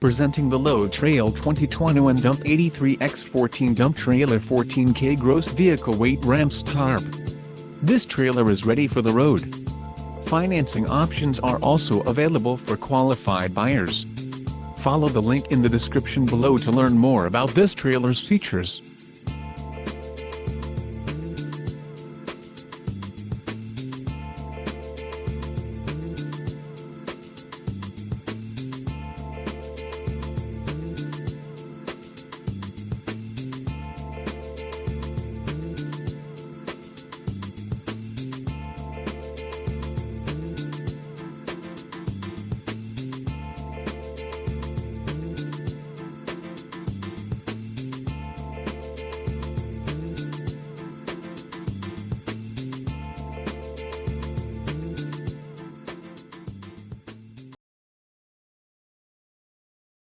Presenting the Low Trail 2021 Dump 83x14 Dump Trailer 14K Gross Vehicle Weight Ramps Tarp. This trailer is ready for the road. Financing options are also available for qualified buyers. Follow the link in the description below to learn more about this trailer's features.